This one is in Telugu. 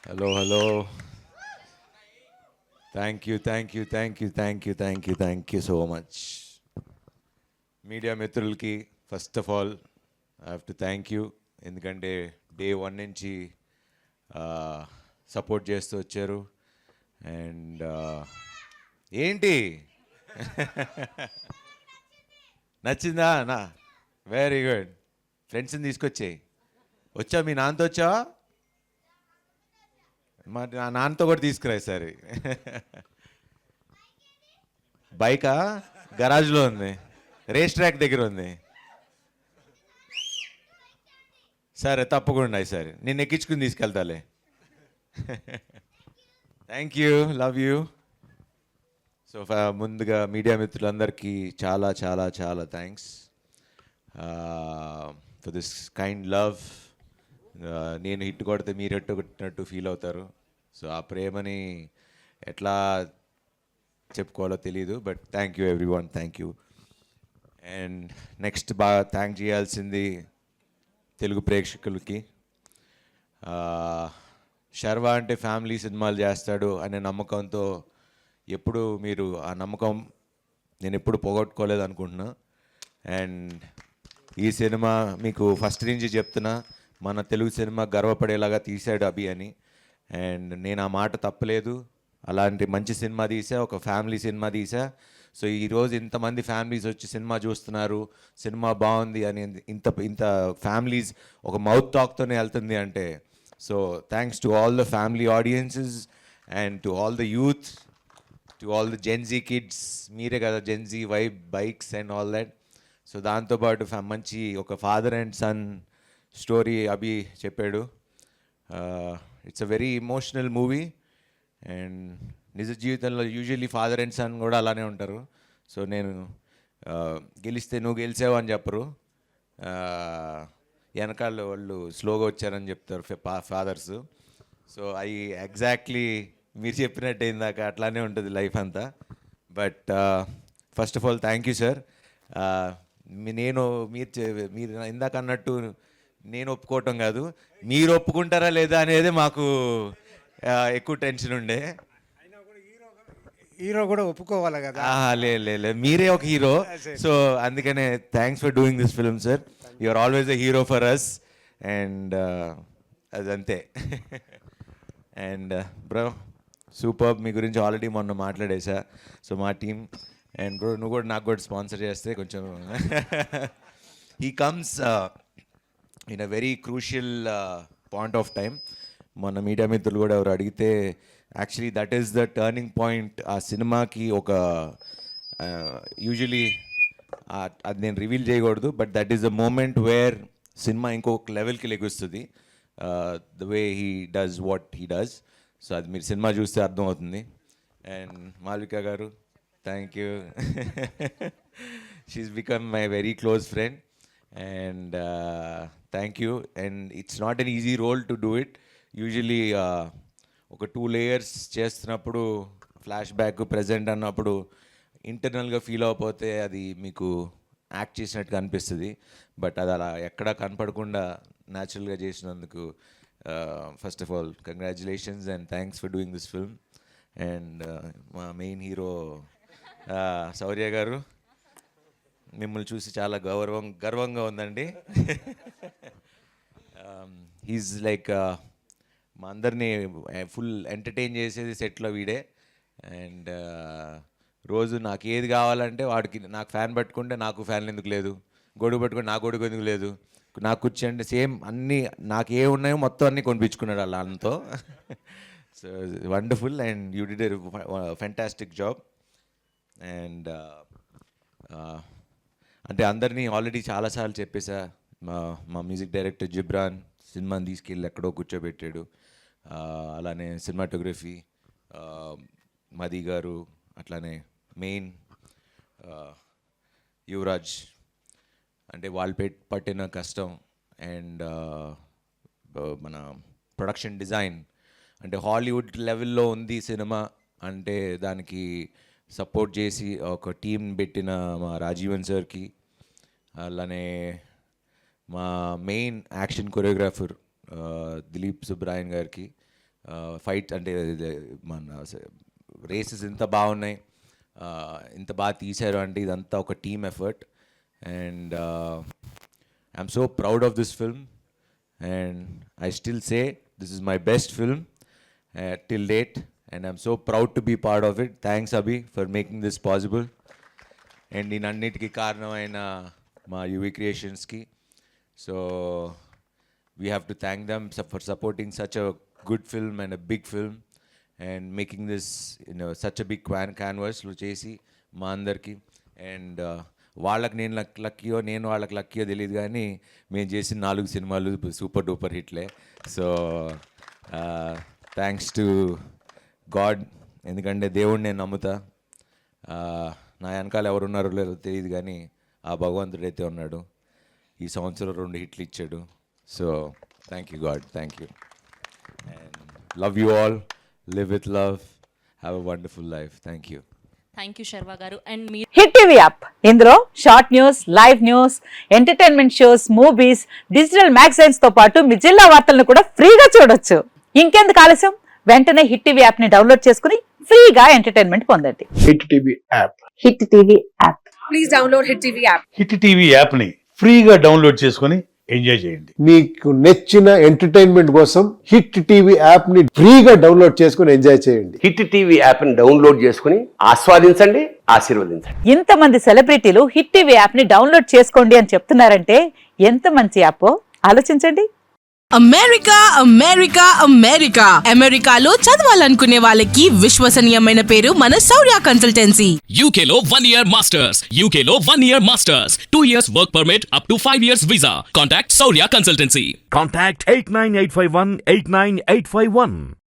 Hello, hello. Thank you so much. Media మిత్రులకి first of all I have to thank you. ఎందుకంటే డే వన్ నుంచి సపోర్ట్ చేస్తూ వచ్చారు. అండ్ ఏంటి నచ్చిందా నా? Very good. ఫ్రెండ్స్ని తీసుకొచ్చేయి. వచ్చా మీ నాన్నతో వచ్చావా? మరి నా నాన్నతో కూడా తీసుకురా సరే. బైకా గరాజ్లో ఉంది, రేస్ ట్రాక్ దగ్గర ఉంది. సరే తప్పకుండా సరే నేను ఎక్కించుకుని తీసుకెళ్తాలే. Thank you, love you. So ముందుగా మీడియా మిత్రులందరికీ చాలా చాలా చాలా thanks for this kind love. నేను హిట్ కొడితే మీరు హిట్ కొట్టినట్టు ఫీల్ అవుతారు. సో ఆ ప్రేమని ఎట్లా చెప్పుకోవాలో తెలీదు. But thank you every one, thank you. And next బాగా థ్యాంక్ చేయాల్సింది తెలుగు ప్రేక్షకులకి. శర్వా అంటే ఫ్యామిలీ సినిమాలు చేస్తాడు అనే నమ్మకంతో ఎప్పుడు మీరు ఆ నమ్మకం నేను ఎప్పుడు పోగొట్టుకోలేదు అనుకుంటున్నా. అండ్ ఈ సినిమా మీకు ఫస్ట్ నుంచి చెప్తున్నా, మన తెలుగు సినిమా గర్వపడేలాగా తీశాడు అభి అని. అండ్ నేను ఆ మాట తప్పలేదు. అలాంటి మంచి సినిమా తీసా, ఒక ఫ్యామిలీ సినిమా తీసా. సో ఈరోజు ఇంతమంది ఫ్యామిలీస్ వచ్చి సినిమా చూస్తున్నారు, సినిమా బాగుంది అని ఇంత ఇంత ఫ్యామిలీస్ ఒక మౌత్ టాక్తోనే వెళ్తుంది అంటే, so thanks to all the family audiences and to all the youth, to all the Gen Z kids. మీరే కదా Gen Z vibe, bikes and all that. So దాంతోపాటు మంచి ఒక ఫాదర్ అండ్ సన్ స్టోరీ అభి చెప్పాడు. It's a very emotional movie. And నిజ జీవితంలో యూజువల్లీ ఫాదర్ అండ్ సన్ కూడా అలానే ఉంటారు. సో నేను గెలిస్తే నువ్వు గెలిచావు అని చెప్పరు, వెనకాల వాళ్ళు స్లోగా వచ్చారని చెప్తారు ఫాదర్స్. సో అవి ఎగ్జాక్ట్లీ మీరు చెప్పినట్టు ఇందాక అట్లానే ఉంటుంది లైఫ్ అంతా. But first of all thank you sir. నేను మీరు ఇందాక అన్నట్టు నేను ఒప్పుకోవటం కాదు, మీరు ఒప్పుకుంటారా లేదా అనేది మాకు ఎక్కువ టెన్షన్ ఉండే. హీరో కూడా ఒప్పుకోవాలి కదా. లే మీరే ఒక హీరో. సో అందుకనే thanks for doing this film sir. You are always a hero for us. And అదంతే. అండ్ బ్రో సూపర్, మీ గురించి ఆల్రెడీ మొన్న మాట్లాడేసా. సో మా టీం అండ్ బ్రో నువ్వు కూడా నాకు కూడా స్పాన్సర్ చేస్తే కొంచెం. He comes in a very crucial point of time. మొన్న మీడియా మిత్రులు కూడా ఎవరు అడిగితే actually that is the turning point ఆ సినిమాకి. ఒక యూజువలీ అది నేను రివీల్ చేయకూడదు, but that is the moment where cinema ఇంకొక లెవెల్కి లెగుస్తుంది. The way he does what he does. So అది మీరు సినిమా చూస్తే అర్థమవుతుంది. అండ్ మాల్విక గారు thank you. She is become my very close friend. And thank you. And it's not an easy role to do it. Usually ఒక 2 layers చేస్తున్నప్పుడు ఫ్లాష్ బ్యాక్ ప్రజెంట్ అన్నప్పుడు ఇంటర్నల్గా ఫీల్ అవ్వకపోతే అది మీకు యాక్ట్ చేసినట్టుగా అనిపిస్తుంది. బట్ అది అలా ఎక్కడా కనపడకుండా న్యాచురల్గా చేసినందుకు first of all congratulations and thanks for doing this film. And మా మెయిన్ హీరో శౌర్య గారు, మిమ్మల్ని చూసి చాలా గర్వంగా ఉందండి. హీజ్ లైక్ మా అందరినీ ఫుల్ ఎంటర్టైన్ చేసేది సెట్లో వీడే. అండ్ రోజు నాకు ఏది కావాలంటే వాడికి, నాకు ఫ్యాన్ పట్టుకుంటే నాకు ఫ్యాన్ ఎందుకు లేదు, గొడుగు పట్టుకుంటే నాకు గొడుగు ఎందుకు లేదు, నాకు కుర్చీ అంటే సేమ్ అన్నీ నాకు ఏ ఉన్నాయో మొత్తం అన్నీ కొనిపించుకున్నాడు వాళ్ళ అన్నతో. So wonderful and you did a fantastic job. And అంటే అందరినీ ఆల్రెడీ చాలాసార్లు చెప్పేసా. మా మ్యూజిక్ డైరెక్టర్ జిబ్రాన్ సినిమాని తీసుకెళ్ళి ఎక్కడో కూర్చోబెట్టాడు. అలానే సినిమాటోగ్రఫీ మది గారు, అట్లానే మెయిన్ యువరాజ్. అంటే వాళ్ళు పట్టిన కష్టం. అండ్ మన ప్రొడక్షన్ డిజైన్ అంటే హాలీవుడ్ లెవెల్లో ఉంది సినిమా అంటే దానికి సపోర్ట్ చేసి ఒక టీం పెట్టిన మా రాజీవన్ సార్కి, అలానే మా main action choreographer Dilip Subrayan గారికి, ఫైట్ అంటే మన రేసెస్ ఇంత బాగున్నాయి, ఇంత బాగా తీశారు అంటే ఇదంతా ఒక team effort. And I'm so proud of this film and I still say this is my best film till date and I'm so proud to be part of it. Thanks Abhi for making this possible. And in annitiki karanamaina ma UV creations ki, so we have to thank them for supporting such a good film and a big film and making this, you know, such a big canvas lo chesi ma andarki. And వాళ్ళకి నేను లక్కీయో నేను వాళ్ళకి లక్కీయో తెలియదు, కానీ మేము చేసిన 4 సినిమాలు సూపర్ డూపర్ హిట్లే. సో థ్యాంక్స్ టు గాడ్, ఎందుకంటే దేవుడిని నేను నమ్ముతా. నా వెనకాల ఎవరున్నారో లేదో తెలియదు, కానీ ఆ భగవంతుడైతే ఉన్నాడు. ఈ సంవత్సరం 2 హిట్లు ఇచ్చాడు. So thank you God, thank you. And love you all, live with love, have a wonderful life. Thank you. Thank you Sharwa garu. And మీరు హిట్ టీవీ యాప్, ఇందులో short news, live news, entertainment shows, movies, digital magazines తో పాటు మీ జిల్లా వార్తలను కూడా ఫ్రీగా చూడొచ్చు. ఇంకెందుకు ఆలస్యం, వెంటనే హిట్ టీవీ యాప్ ని డౌన్లోడ్ చేసుకుని ఫ్రీగా ఎంటర్టైన్మెంట్ పొందండి. Hit TV app. Hit TV app. Please download hit TV app. Hit TV app ని ఫ్రీగా డౌన్లోడ్ చేసుకొని ఎంజాయ్ చేయండి. మీకు నచ్చిన ఎంటర్టైన్మెంట్ కోసం హిట్ టీవీ యాప్ ని ఫ్రీగా డౌన్లోడ్ చేసుకొని ఎంజాయ్ చేయండి. హిట్ టీవీ యాప్ ని డౌన్లోడ్ చేసుకుని ఆస్వాదించండి, ఆశీర్వదించండి. ఇంతమంది సెలబ్రిటీలు హిట్ టీవీ యాప్ ని డౌన్లోడ్ చేసుకోండి అని చెప్తున్నారంటే ఎంత మంచి యాప్ ఆలోచించండి. అమెరికా అమెరికా అమెరికా అమెరికాలో చదవాలనుకునే వాళ్ళకి విశ్వసనీయమైన పేరు మన శౌర్య కన్సల్టెన్సీ. UK లో 1 year masters, UK లో 1 year masters, 2 years work permit up to 5 years visa. Contact Saurya Consultancy. Contact 89851 89851.